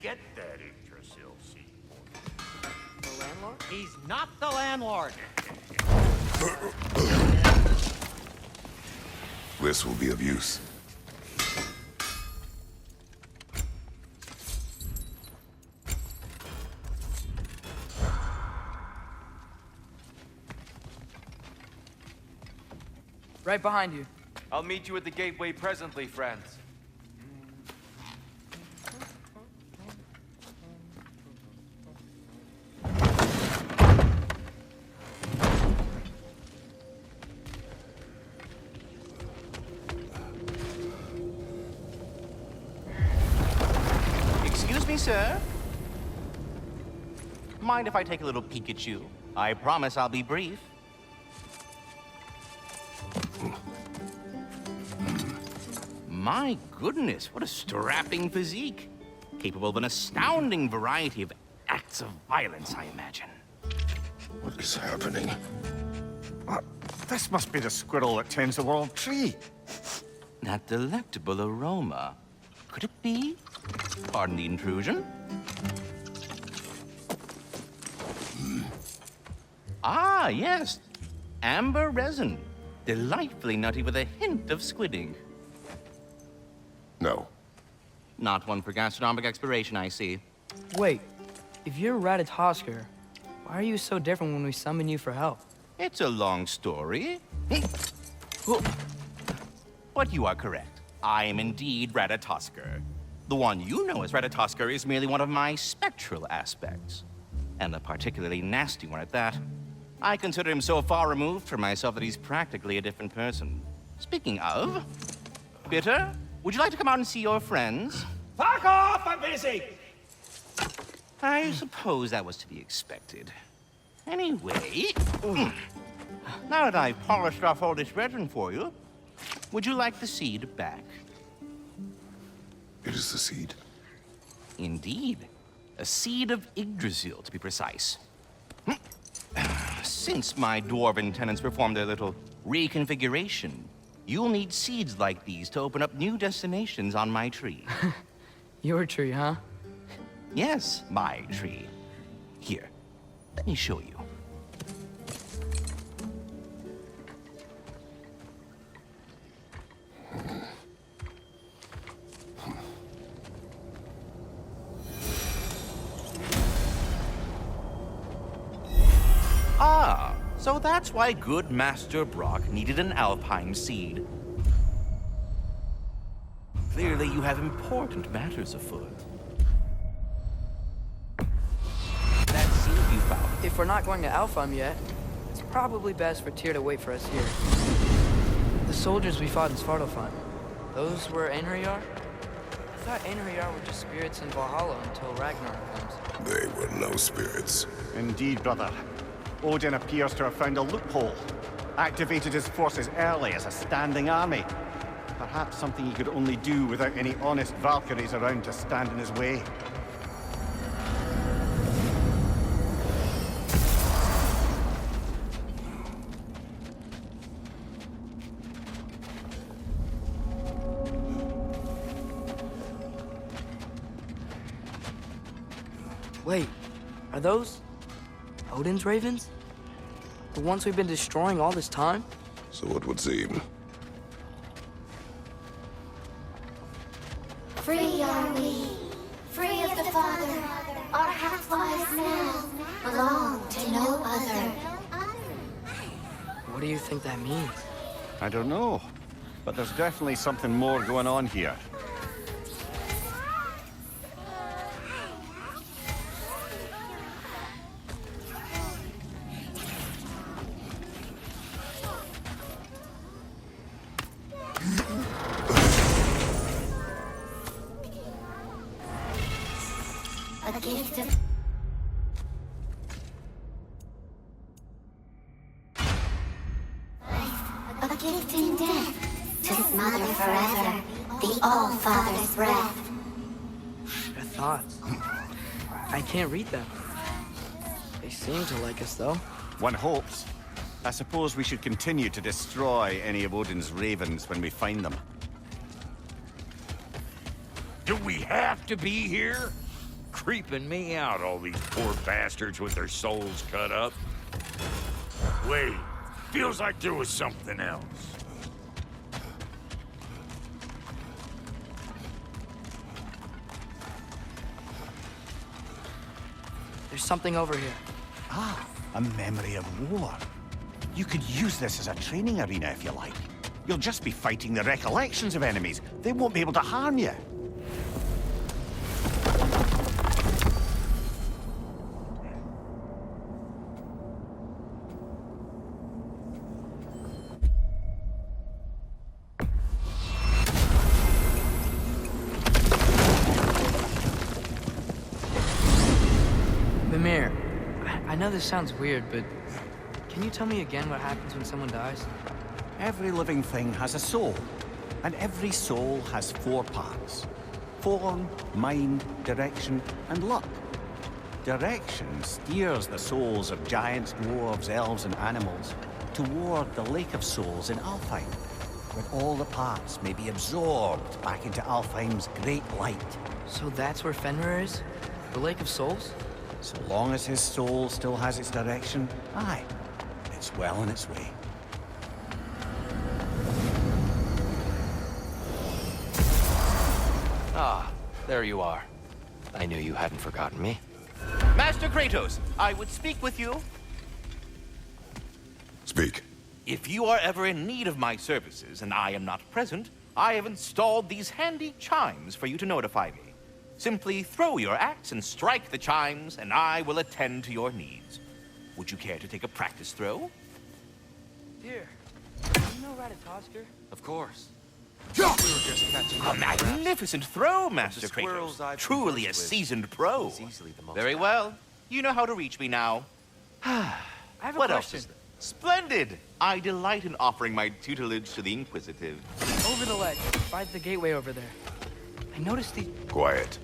Get that Yggdrasil seed. The landlord? He's not the landlord. This will be of use. Right behind you. I'll meet you at the gateway presently, friends. Excuse me, sir. Mind if I take a little peek at you? I promise I'll be brief. My goodness, what a strapping physique. Capable of an astounding variety of acts of violence, I imagine. What is happening? This must be the squirrel that tends the world tree. That delectable aroma. Could it be? Pardon the intrusion. Ah, yes. Amber resin. Delightfully nutty with a hint of squidding. No. Not one for gastronomic exploration, I see. Wait, if you're Ratatoskr, why are you so different when we summon you for help? It's a long story. But you are correct. I am indeed Ratatoskr. The one you know as Ratatoskr is merely one of my spectral aspects. And a particularly nasty one at that. I consider him so far removed from myself that he's practically a different person. Speaking of, Bitter, would you like to come out and see your friends? Fuck off! I'm busy! I suppose that was to be expected. Anyway, now that I've polished off all this resin for you, would you like the seed back? It is the seed. Indeed. A seed of Yggdrasil, to be precise. Since my dwarven tenants performed their little reconfiguration, you'll need seeds like these to open up new destinations on my tree. Your tree, huh? Yes, my tree. Here, let me show you. Ah, so that's why good Master Brock needed an alpine seed. Clearly you have important matters afoot. That seed you found. If we're not going to Alfheim yet, it's probably best for Tyr to wait for us here. The soldiers we fought in Svartalfheim, those were Einherjar? I thought Einherjar were just spirits in Valhalla until Ragnarok comes. They were no spirits. Indeed, brother. Odin appears to have found a loophole. Activated his forces early as a standing army. Perhaps something he could only do without any honest Valkyries around to stand in his way. Wait, are those Odin's ravens? The ones we've been destroying all this time? So it would seem. Free are we, free of the Father. Our half-lives now belong to no other. What do you think that means? I don't know, but there's definitely something more going on here. A gift of life, a gift in death, to his mother forever, the All-Father's breath. Their thoughts. I can't read them. They seem to like us, though. One hopes. I suppose we should continue to destroy any of Odin's ravens when we find them. Do we have to be here? Creeping me out, all these poor bastards with their souls cut up. Wait, feels like there was something else. There's something over here. Ah, a memory of war. You could use this as a training arena if you like. You'll just be fighting the recollections of enemies. They won't be able to harm you. Mimir, I know this sounds weird, but can you tell me again what happens when someone dies? Every living thing has a soul, and every soul has 4 parts. Form, mind, direction, and luck. Direction steers the souls of giants, dwarves, elves, and animals toward the Lake of Souls in Alfheim, where all the parts may be absorbed back into Alfheim's great light. So that's where Fenrir is? The Lake of Souls? So long as his soul still has its direction, aye, it's well on its way. Ah, there you are. I knew you hadn't forgotten me. Master Kratos, I would speak with you. Speak. If you are ever in need of my services and I am not present, I have installed these handy chimes for you to notify me. Simply throw your axe and strike the chimes, and I will attend to your needs. Would you care to take a practice throw? Here. Do you know Ratatoskr? Of course. A magnificent throw, Master squirrels Kratos. I've Truly a conversed with, seasoned pro. he's easily the most Very well. You know how to reach me now. I have a What else question. is there? Splendid! I delight in offering my tutelage to the inquisitive. Over the ledge, by the gateway over there. I noticed the... Quiet.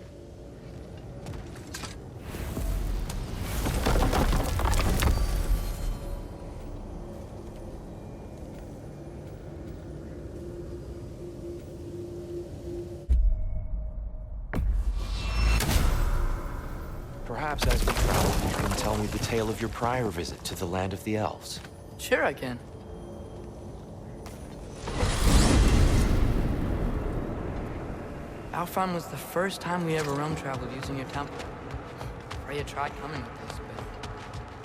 Perhaps as we travel, you can tell me the tale of your prior visit to the land of the elves. Sure I can. Alfheim was the first time we ever realm traveled using your temple. Freya tried coming with us,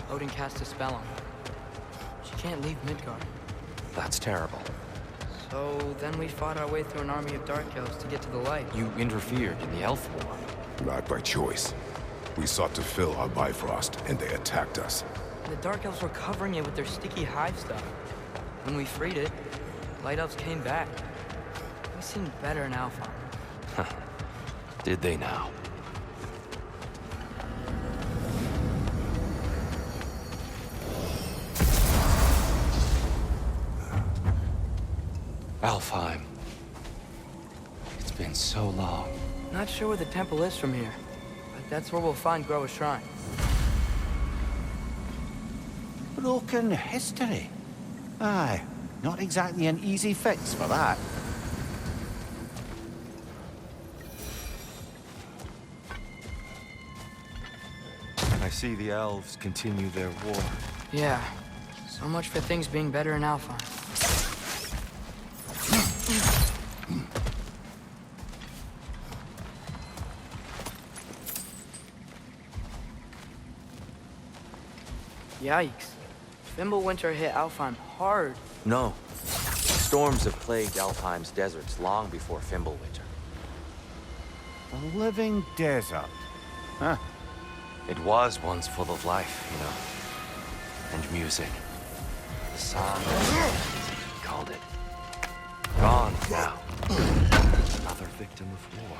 but Odin cast a spell on her. She can't leave Midgard. That's terrible. So then we fought our way through an army of dark elves to get to the light. You interfered in the elf war. Not by choice. We sought to fill our Bifrost, and they attacked us. The dark elves were covering it with their sticky hive stuff. When we freed it, light elves came back. We seemed better in Alfheim. Did they now? Alfheim. It's been so long. Not sure where the temple is from here, but that's where we'll find Groa's shrine. Broken history. Aye, not exactly an easy fix for that. I see the elves continue their war. Yeah, so much for things being better in Alfheim. Yikes. Fimbulwinter hit Alfheim hard. No. Storms have plagued Alfheim's deserts long before Fimbulwinter. A living desert. Huh. It was once full of life, you know. And music. The song of he called it. Gone now. Another victim of war.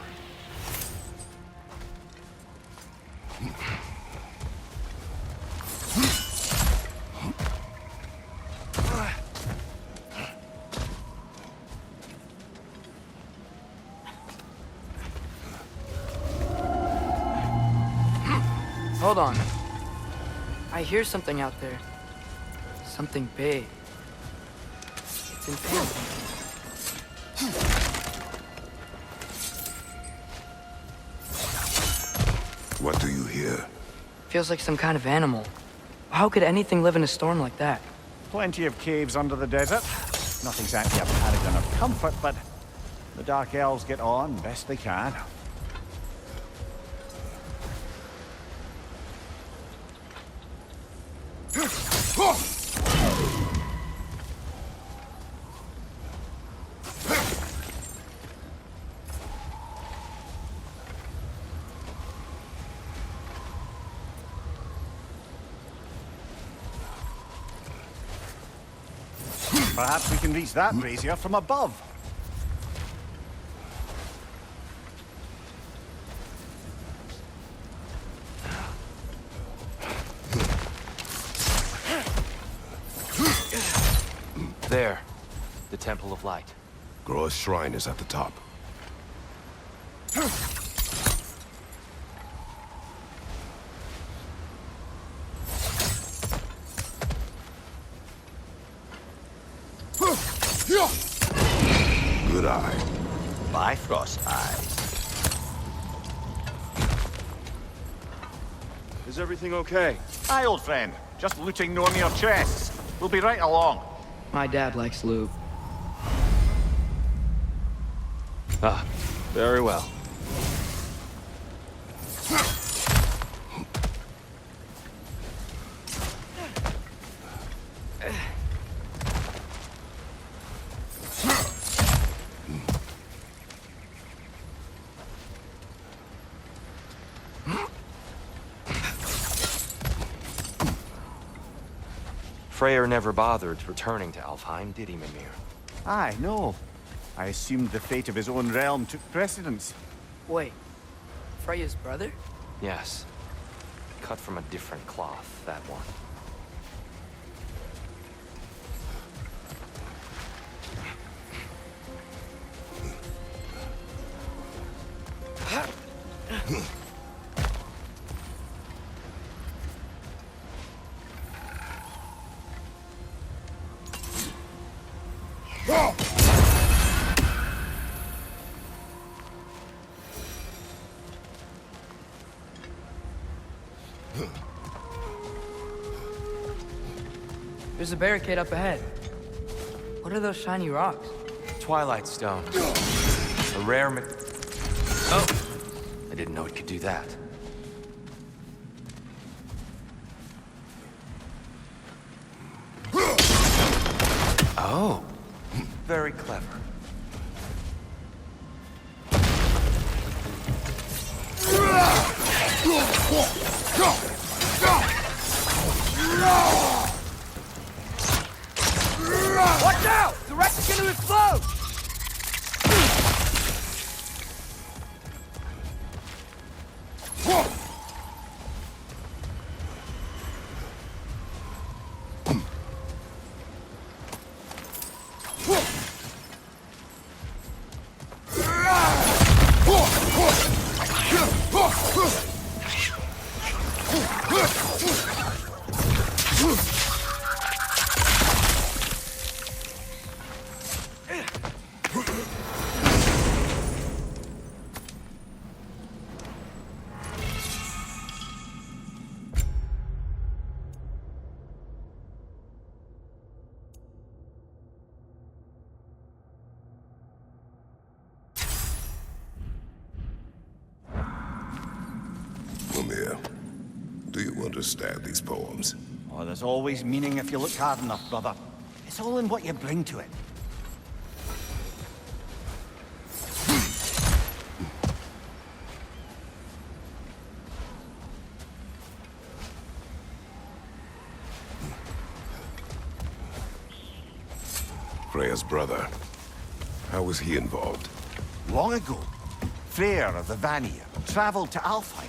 Hold on. I hear something out there. Something big. It's impending. What do you hear? Feels like some kind of animal. How could anything live in a storm like that? Plenty of caves under the desert. Not exactly a paragon of comfort, but the Dark Elves get on best they can. Perhaps we can reach that brazier from above. There. The Temple of Light. Groa's shrine is at the top. Good eye. Bifrost eyes. Is everything okay? Aye, old friend. Just looting Nornir chests. We'll be right along. My dad likes loot. Ah, very well. Freyr never bothered returning to Alfheim, did he, Mimir? Aye, no. I assumed the fate of his own realm took precedence. Wait, Freya's brother? Yes. Cut from a different cloth, that one. There's a barricade up ahead. What are those shiny rocks? Twilight Stone. A rare Oh! I didn't know it could do that. Oh! Very clever. Watch out! The wreck is gonna explode! Mimir, do you understand these poems? Oh, there's always meaning if you look hard enough, brother. It's all in what you bring to it. Freya's brother. How was he involved? Long ago, Freyr of the Vanir traveled to Alfheim,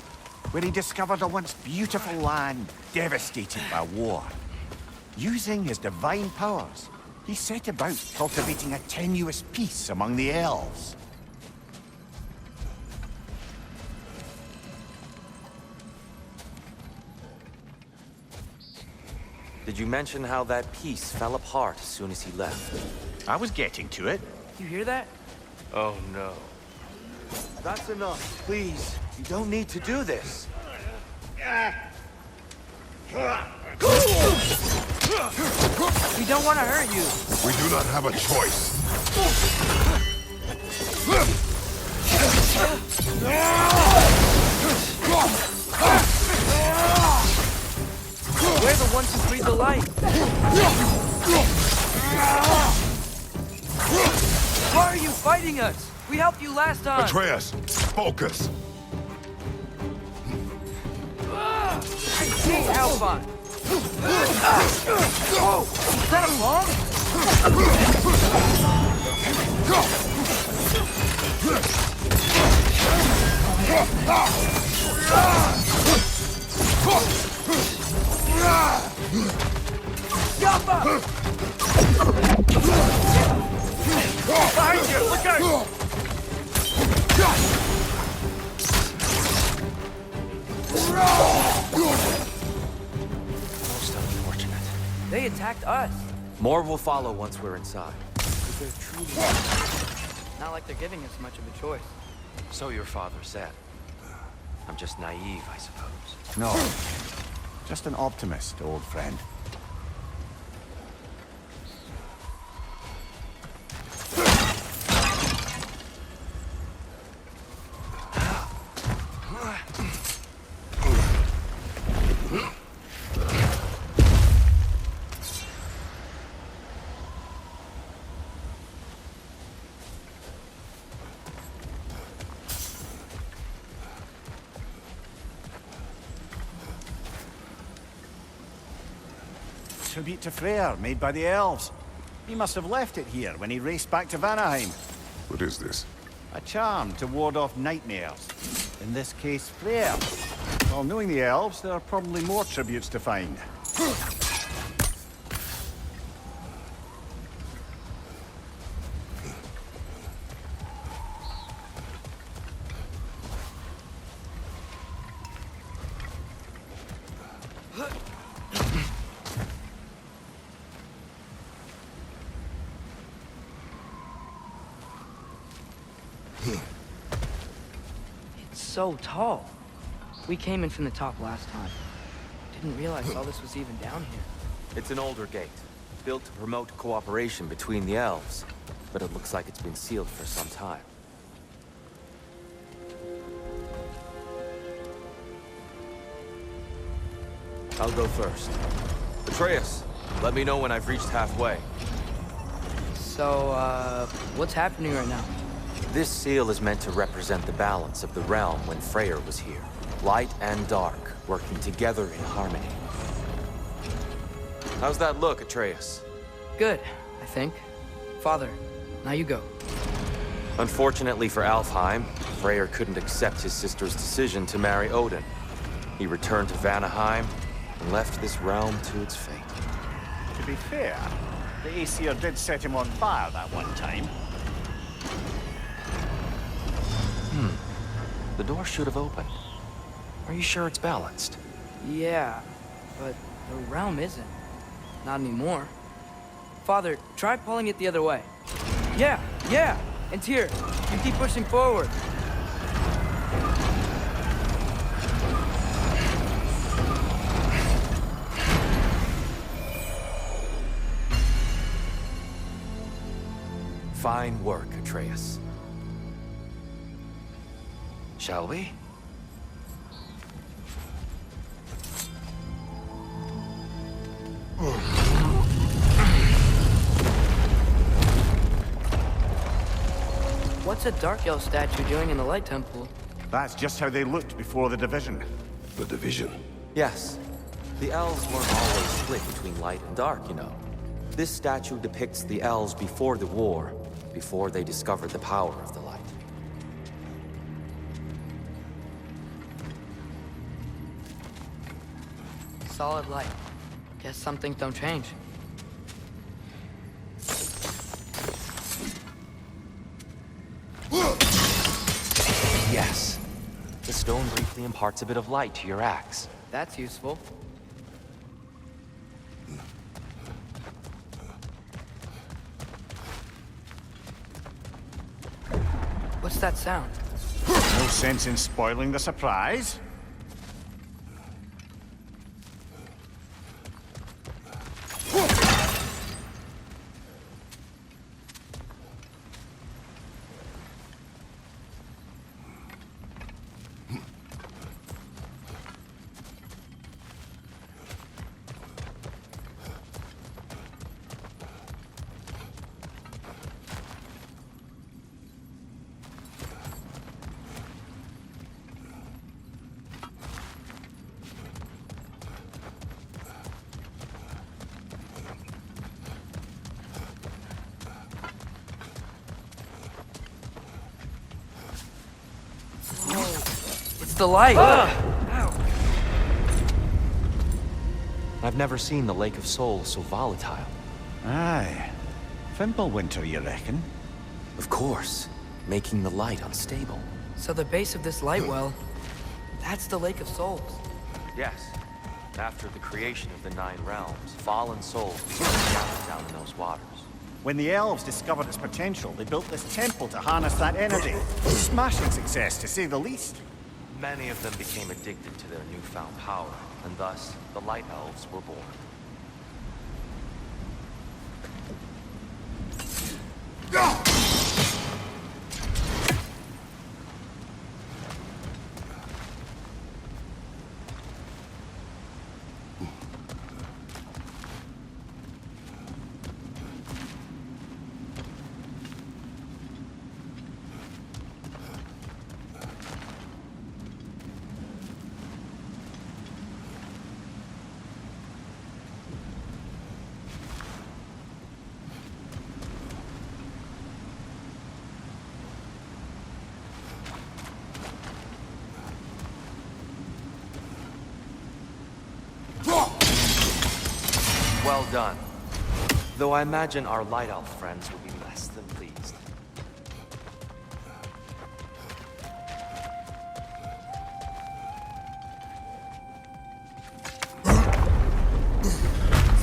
where he discovered a once beautiful land devastated by war. Using his divine powers, he set about cultivating a tenuous peace among the elves. Did you mention how that piece fell apart as soon as he left? I was getting to it. You hear that? Oh no. That's enough, please. You don't need to do this. We don't want to hurt you. We do not have a choice. We're the ones who breathe the light. Why are you fighting us? We helped you last time. Atreus, focus. Hey, Alphon. Is that a bomb? Yappa! Behind you! Look out! Most unfortunate. They attacked us. More will follow once we're inside. Is there truly... Not like they're giving us much of a choice. So your father said. I'm just naive, I suppose. No. Just an optimist, old friend. Tribute to Freyr, made by the elves. He must have left it here when he raced back to Vanaheim. What is this? A charm to ward off nightmares. In this case, Freyr. Well, knowing the elves, there are probably more tributes to find. So tall. We came in from the top last time. Didn't realize all this was even down here. It's an older gate, built to promote cooperation between the elves, but it looks like it's been sealed for some time. I'll go first. Atreus, let me know when I've reached halfway. So, what's happening right now? This seal is meant to represent the balance of the realm when Freyr was here. Light and dark, working together in harmony. How's that look, Atreus? Good, I think. Father, now you go. Unfortunately for Alfheim, Freyr couldn't accept his sister's decision to marry Odin. He returned to Vanaheim and left this realm to its fate. To be fair, the Aesir did set him on fire that one time. The door should have opened. Are you sure it's balanced? Yeah, but the realm isn't. Not anymore. Father, try pulling it the other way. Yeah! And Tyr, you keep pushing forward. Fine work, Atreus. Shall we? What's a Dark Elf statue doing in the Light Temple? That's just how they looked before the division. The division. Yes. The elves weren't always split between light and dark, you know. This statue depicts the elves before the war, before they discovered the power of the light. Solid light. Guess some things don't change. Yes. The stone briefly imparts a bit of light to your axe. That's useful. What's that sound? No sense in spoiling the surprise. the light! I've never seen the Lake of Souls so volatile. Aye. Fimbulwinter, you reckon? Of course, making the light unstable. So the base of this light well, that's the Lake of Souls. Yes. After the creation of the 9 realms, fallen souls gathered down in those waters. When the elves discovered its potential, they built this temple to harness that energy. Smashing success, to say the least. Many of them became addicted to their newfound power, and thus, the Light Elves were born. Well done. Though I imagine our Light Elf friends will be less than pleased.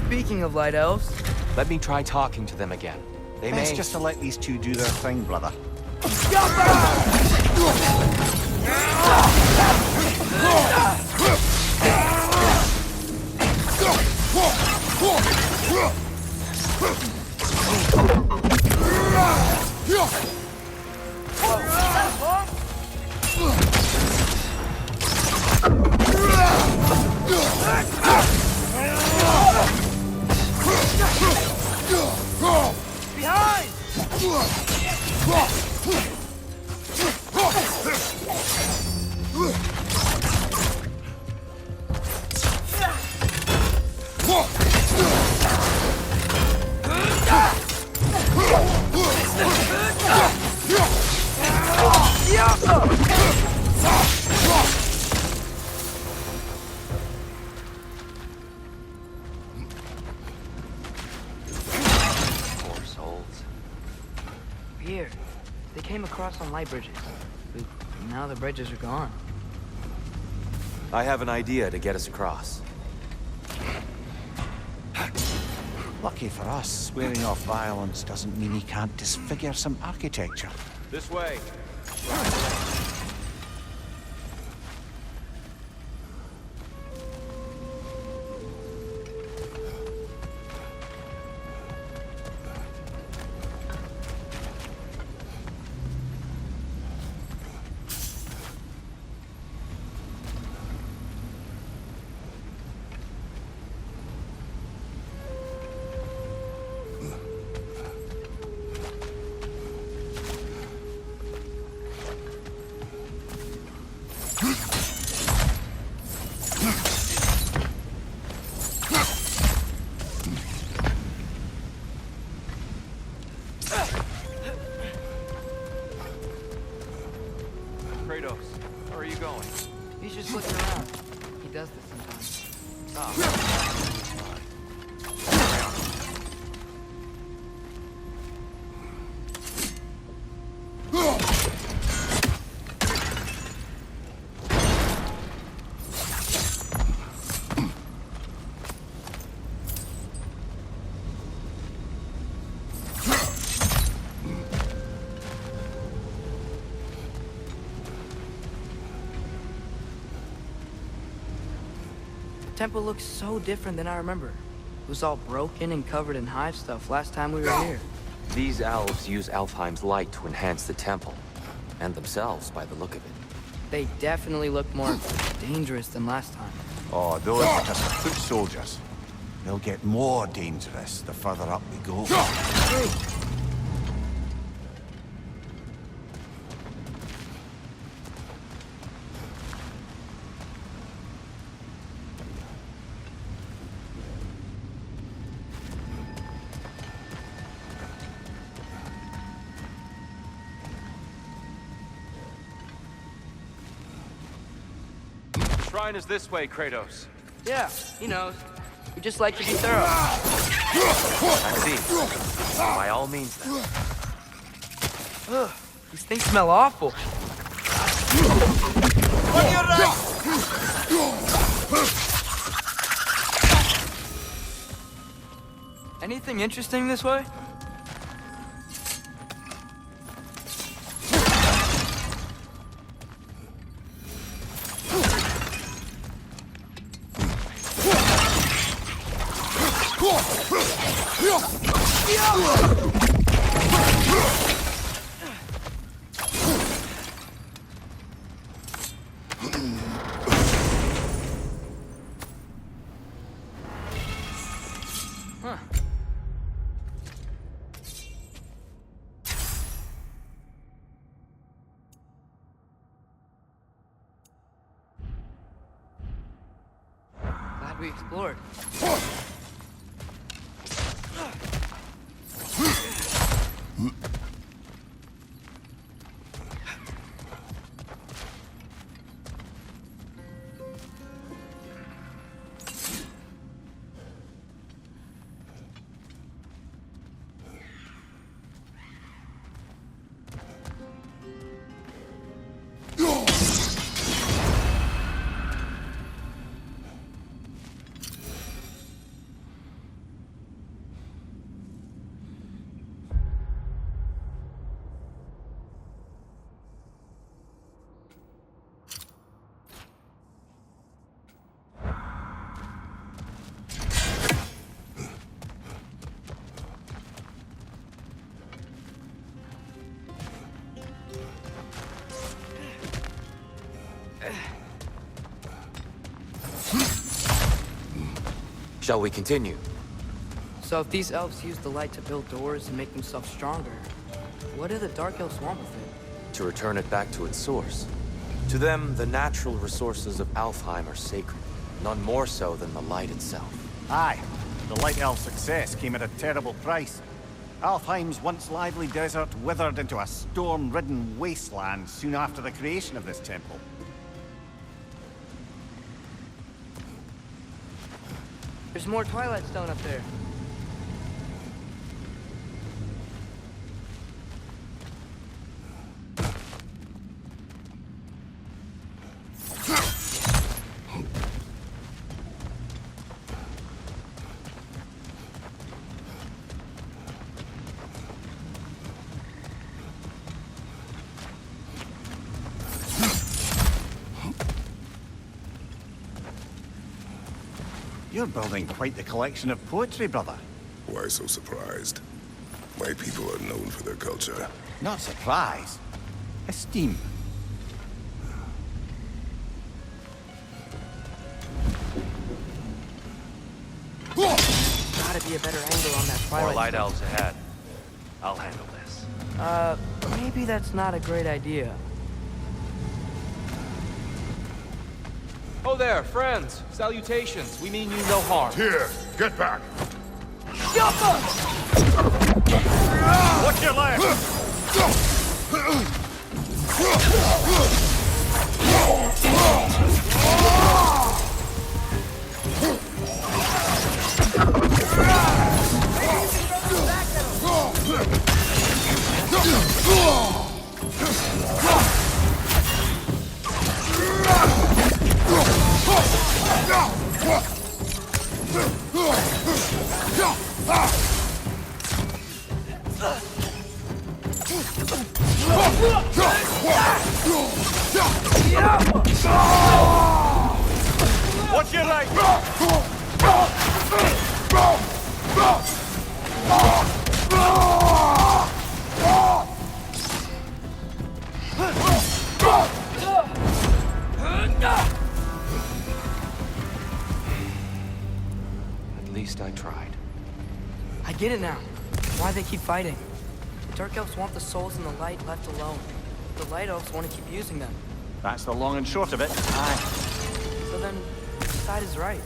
Speaking of light elves, Let me try talking to them again. They Best may... just to let these two do their thing, brother. Poor souls. weird. They came across on light bridges. But now the bridges are gone. I have an idea to get us across. Lucky for us, swearing off violence doesn't mean he can't disfigure some architecture. This way. Kratos, where are you going? He's just looking around. He does this sometimes. The temple looks so different than I remember. It was all broken and covered in hive stuff last time we were here. These elves use Alfheim's light to enhance the temple, and themselves by the look of it. They definitely look more dangerous than last time. Oh, those are just the foot soldiers. They'll get more dangerous the further up we go. shrine is this way, Kratos. Yeah, he knows. We just like to be thorough. I see. By all means, then. Ugh, these things smell awful. Anything interesting this way? Glad we explored. Shall we continue? So if these elves use the light to build doors and make themselves stronger, what do the Dark Elves want with it? To return it back to its source. To them, the natural resources of Alfheim are sacred, none more so than the light itself. Aye, the Light Elf success came at a terrible price. Alfheim's once lively desert withered into a storm-ridden wasteland soon after the creation of this temple. There's more Twilight Stone up there. You're building quite the collection of poetry, brother. Why so surprised? My people are known for their culture. Not surprise. Esteem. Gotta be a better angle on that More Twilight light Stone. elves ahead. I'll handle this. Maybe that's not a great idea. Oh there, friends. Salutations. We mean you no harm. Here, get back! Watch your left! Watch your right! At least I tried. I get it now. Why they keep fighting. The Dark Elves want the souls in the light left alone. The Light Elves want to keep using them. That's the long and short of it. Aye. So then, which side is right?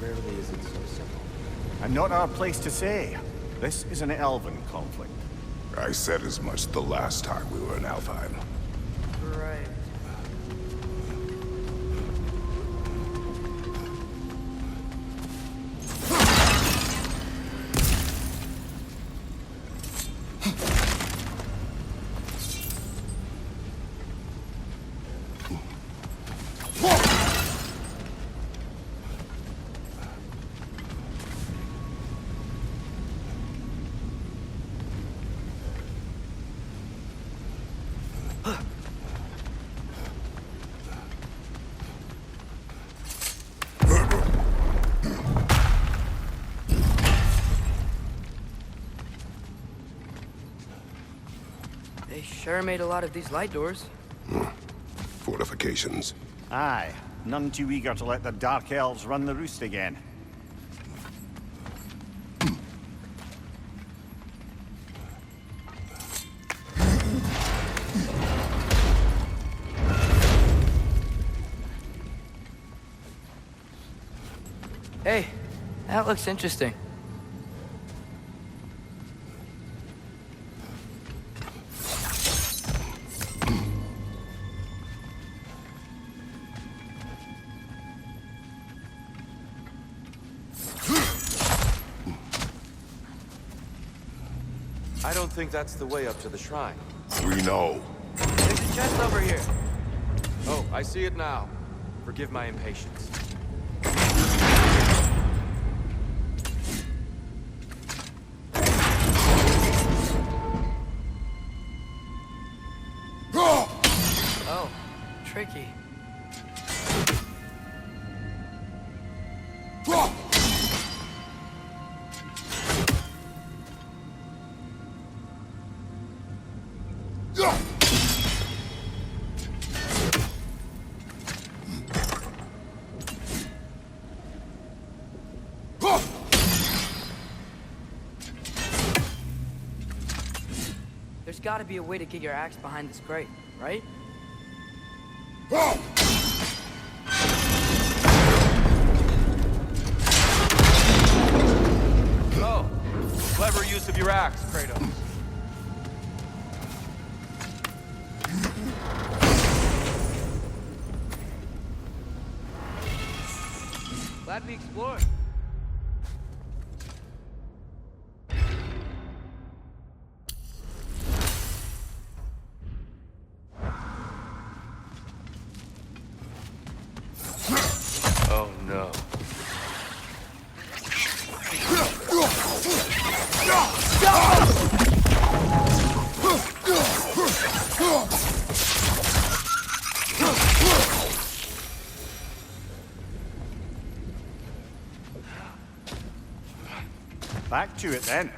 Rarely is it so simple. And not our place to say. This is an elven conflict. I said as much the last time we were in Alfheim. Right. Sure made a lot of these light doors. Fortifications. Aye, none too eager to let the Dark Elves run the roost again. Hey, that looks interesting. I don't think that's the way up to the shrine. We know. There's a chest over here. Oh, I see it now. Forgive my impatience. Oh, tricky. There's gotta be a way to get your axe behind this crate, right? Oh, clever use of your axe, Kratos. Glad we explored. Oh no. Back to it then.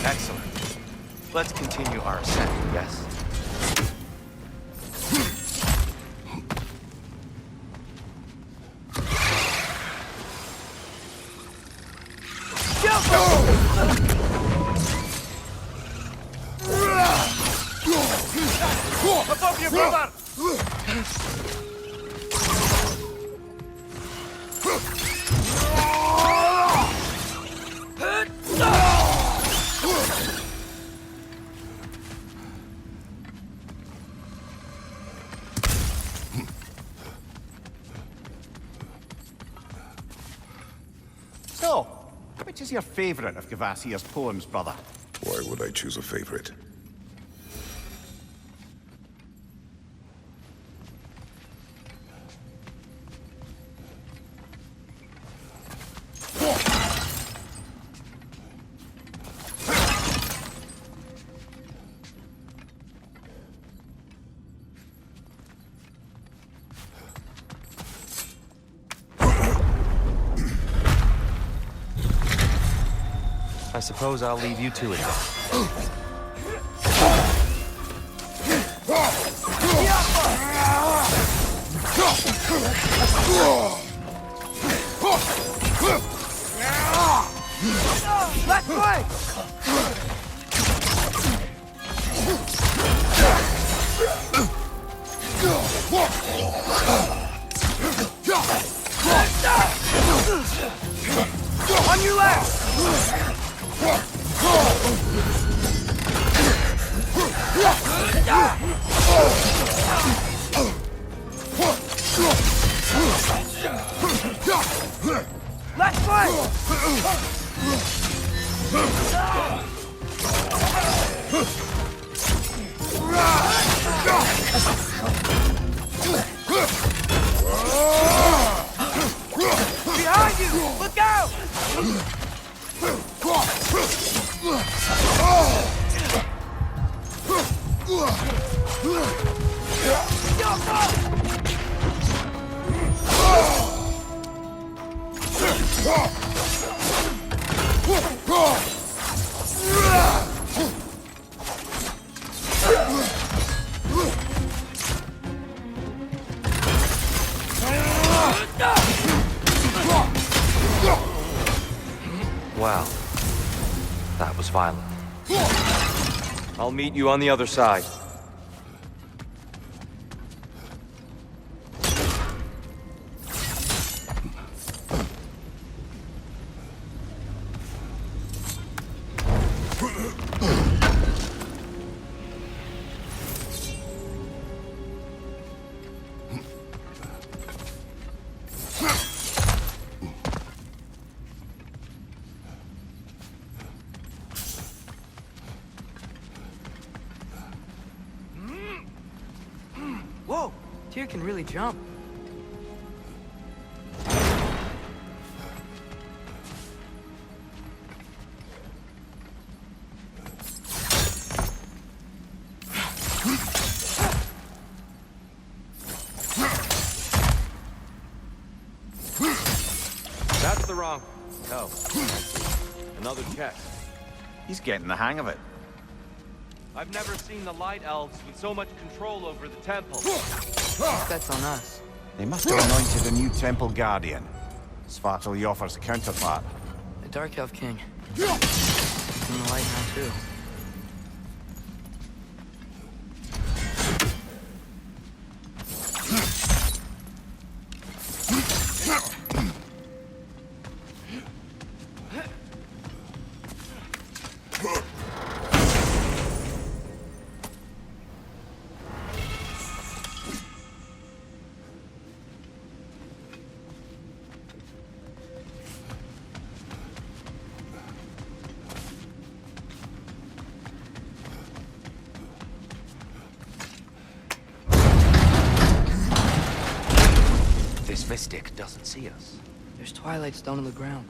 Excellent. Let's continue our ascent, yes? Above you, brother! So, which is your favorite of Kvasir's poems, brother? Why would I choose a favorite? I suppose I'll leave you to it then. Let's play! On your left! Left foot! Behind you! Look out! Wow. That was violent. I'll meet you on the other side. Whoa! Tyr can really jump. That's the wrong... No. Another chest. He's getting the hang of it. I've never seen the Light Elves with so much control over the temple. That's on us. They must have anointed a new temple guardian. Svartal Jofr's counterpart. The Dark Elf King. In the light now, too. This mystic doesn't see us. There's Twilight Stone on the ground.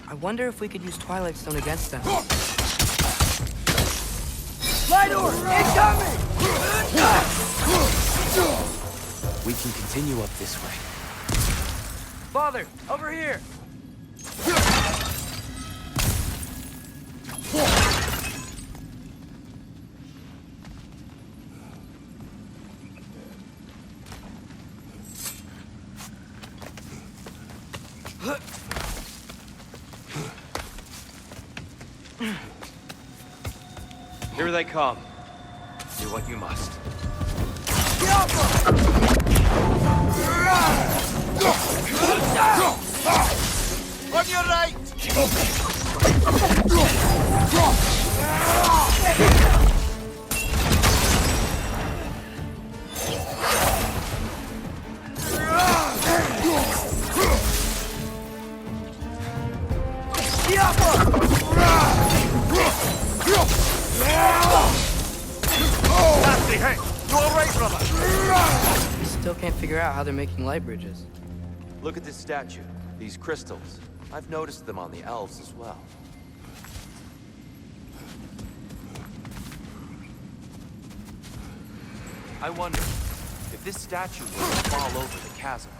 I wonder if we could use Twilight Stone against them. Light Orb! Incoming! We can continue up this way. Father, over here! Here they come. Do what you must. On your right! Nasty hit! You alright, brother? We still can't figure out how they're making light bridges. Look at this statue. These crystals. I've noticed them on the elves as well. I wonder if this statue were to fall over the chasm.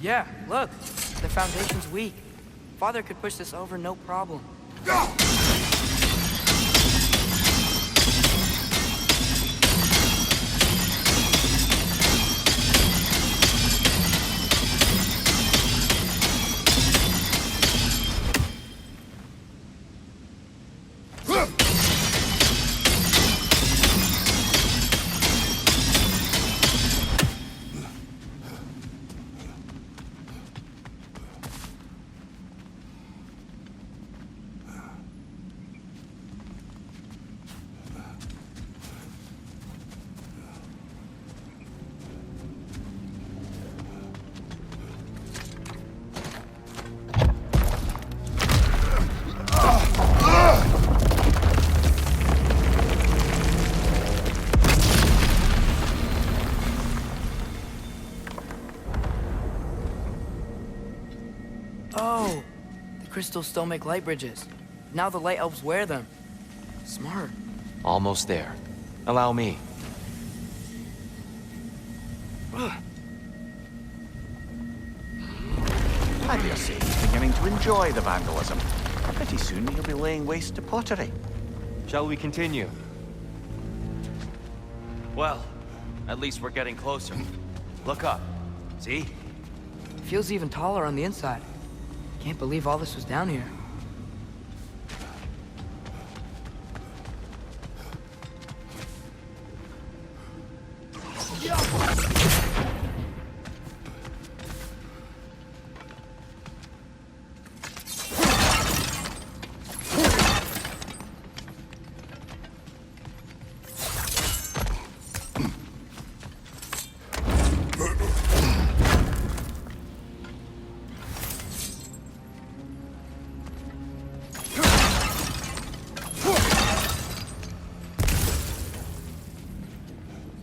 Yeah, look. The foundation's weak. Father could push this over no problem. crystals still make light bridges. Now the light elves wear them. Smart. Almost there. Allow me. I dare say he's beginning to enjoy the vandalism. Pretty soon he'll be laying waste to pottery. Shall we continue? Well, at least we're getting closer. Look up. See? Feels even taller on the inside. Can't believe all this was down here.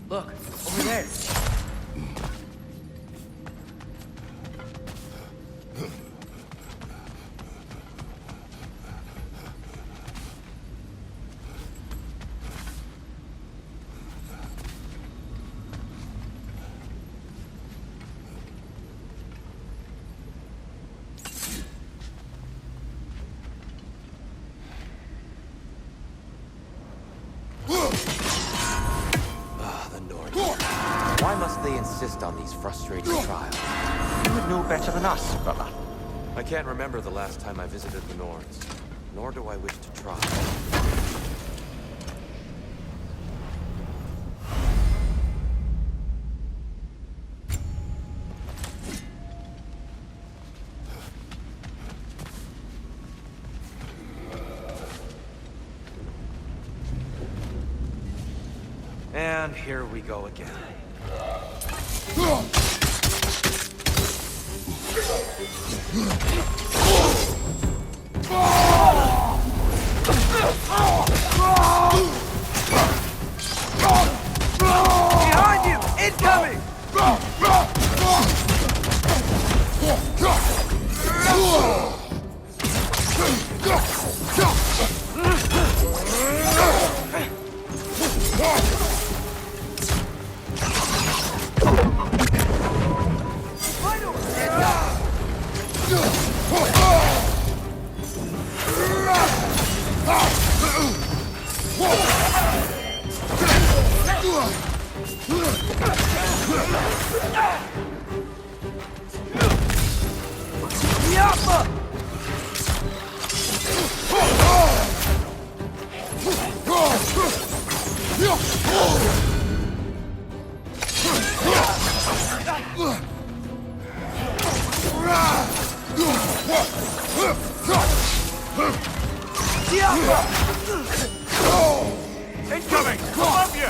Look, over there. Why must they insist on these frustrating trials? You would know better than us, brother. I can't remember the last time I visited the Nords, nor do I wish to try. And here we go again. Behind you! Incoming! Incoming! Above you!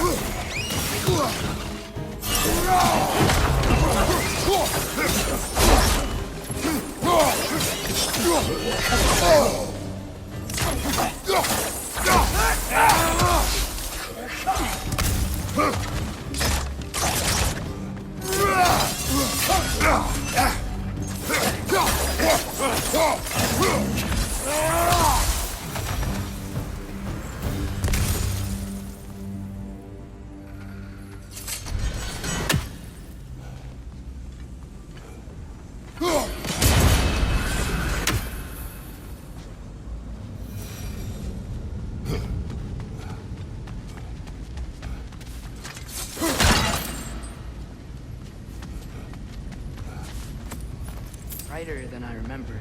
Brighter than I remember.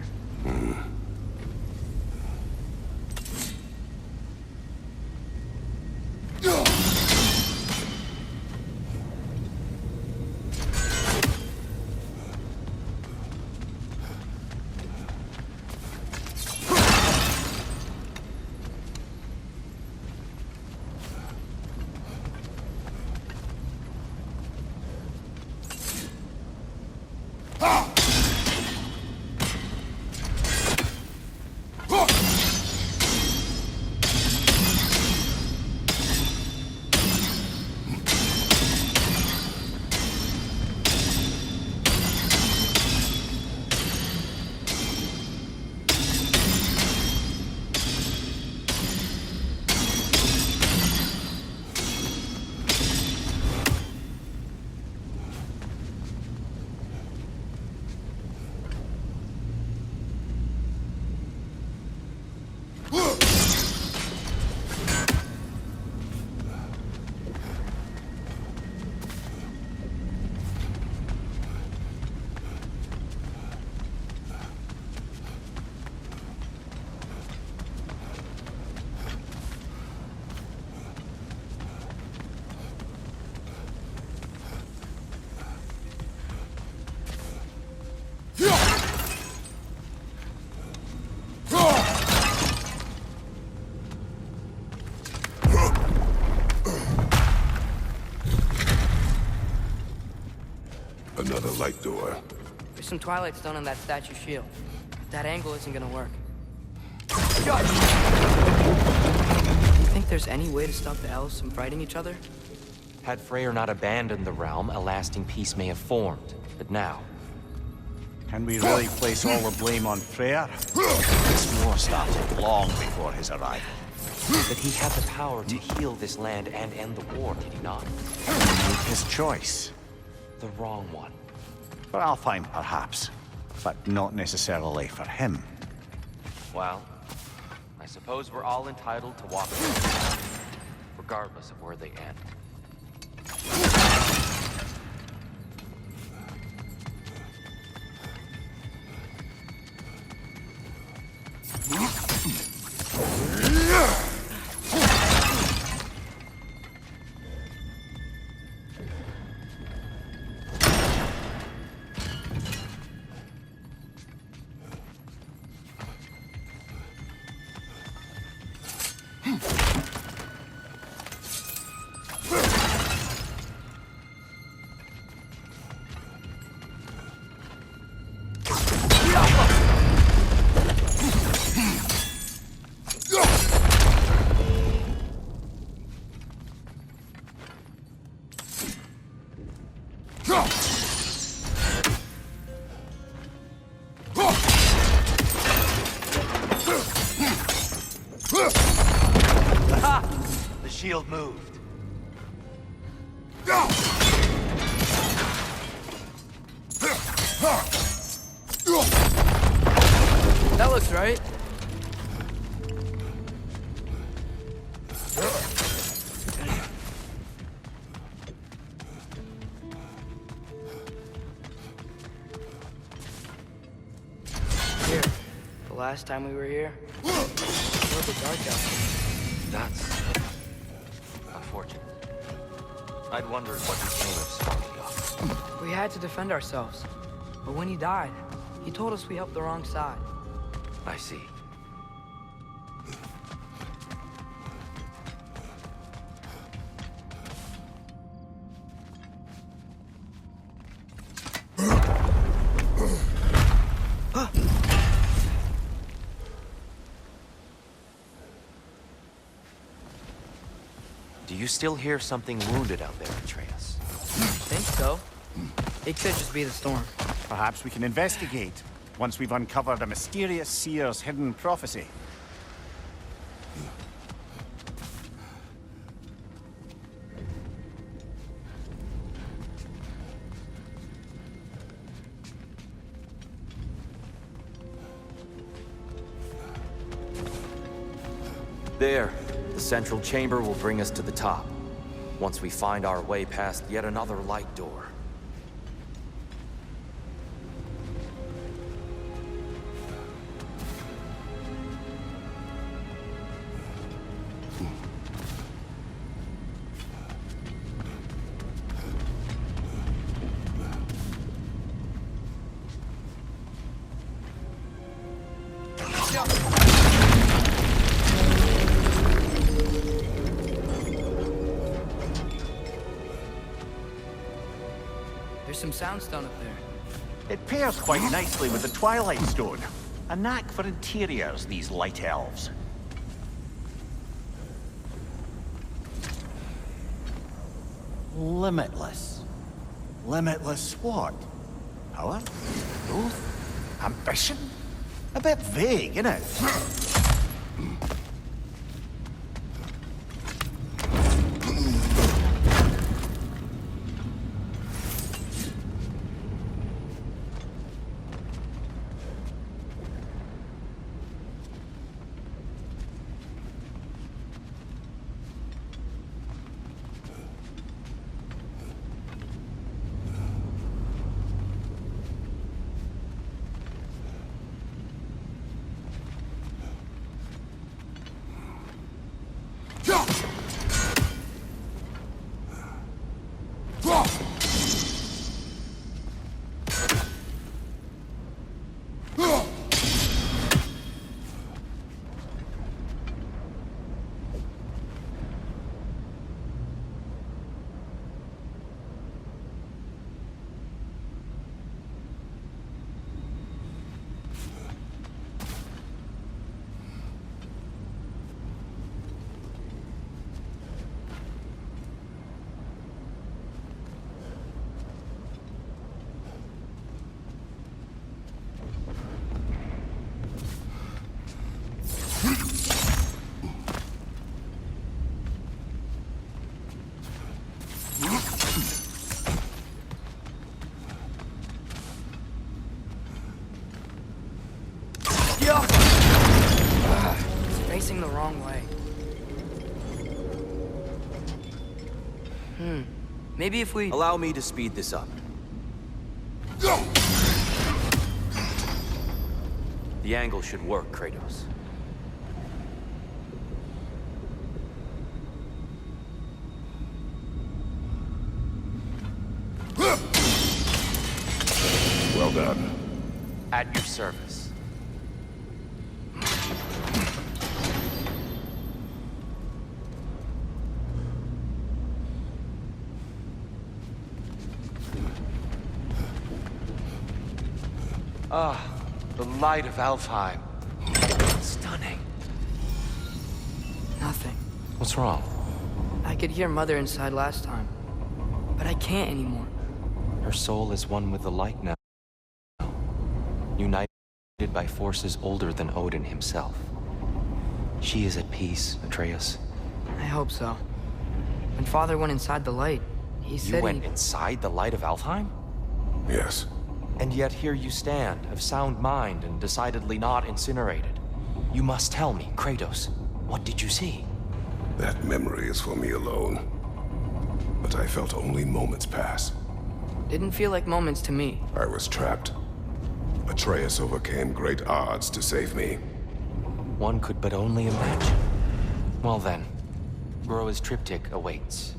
Another light door. There's some Twilight Stone on that statue shield. That angle isn't gonna work. You think there's any way to stop the elves from fighting each other? Had Freyr not abandoned the realm, a lasting peace may have formed. But now... Can we really place all the blame on Freyr? This war started long before his arrival. But he had the power to heal this land and end the war, did he not? He made his choice. The wrong one. For Alfheim, perhaps. But not necessarily for him. Well, I suppose we're all entitled to walk the path, regardless of where they end. The shield moved. That looks right. Here, the last time we were here, it was a little dark out. That's unfortunate. I'd wondered what became of Sparky. We had to defend ourselves. But when he died, he told us we helped the wrong side. I see. Do you still hear something wounded out there, Atreus? Think so. It could just be the storm. Perhaps we can investigate, once we've uncovered a mysterious seer's hidden prophecy. There. The central chamber will bring us to the top. Once we find our way past yet another light door. There's some soundstone up there. It pairs quite nicely with the Twilight Stone. A knack for interiors, these light elves. Limitless. Limitless what? Power? Growth? Ambition? A bit vague, innit? It's facing the wrong way. Maybe if we... Allow me to speed this up. The angle should work, Kratos. Well done. At your service. Ah, the light of Alfheim. Stunning. Nothing. What's wrong? I could hear Mother inside last time, but I can't anymore. Her soul is one with the light now. United by forces older than Odin himself. She is at peace, Atreus. I hope so. When Father went inside the light, he said You went inside the light of Alfheim? Yes. And yet here you stand, of sound mind and decidedly not incinerated. You must tell me, Kratos, what did you see? That memory is for me alone. But I felt only moments pass. Didn't feel like moments to me. I was trapped. Atreus overcame great odds to save me. One could but only imagine. Well then, Groa's triptych awaits.